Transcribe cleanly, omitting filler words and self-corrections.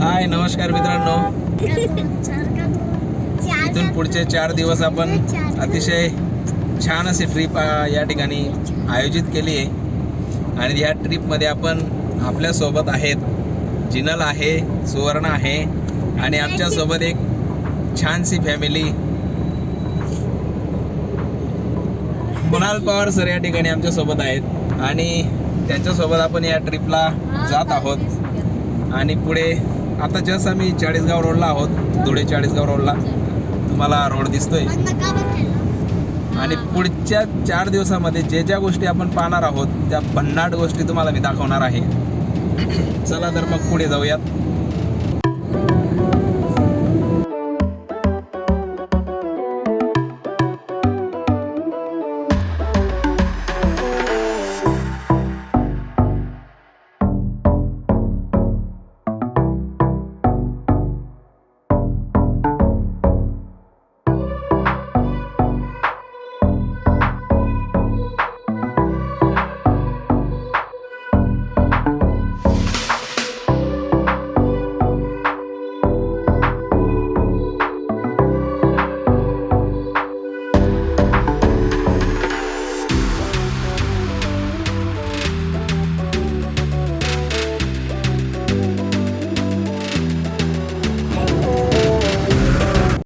हाय नमस्कार मित्रांनो, इथून पुढचे 4 दिवस आपण अतिशय छान अशी ट्रिप या ठिकाणी आयोजित केली आहे. आणि या ट्रिपमध्ये आपण आपल्यासोबत आहेत, जिनल आहे, सुवर्ण आहे आणि आमच्यासोबत एक छानशी फॅमिली. कुणाल पवार सर या ठिकाणी आमच्यासोबत आहेत आणि त्यांच्यासोबत आपण या ट्रिपला जात आहोत. आणि पुढे आता जस्ट आम्ही चाळीसगाव रोडला आहोत, धुळे चाळीसगाव रोडला तुम्हाला रोड दिसतोय. आणि पुढच्या 4 दिवसामध्ये ज्या गोष्टी आपण पाहणार आहोत त्या भन्नाट गोष्टी तुम्हाला मी दाखवणार आहे. चला तर मग पुढे जाऊयात.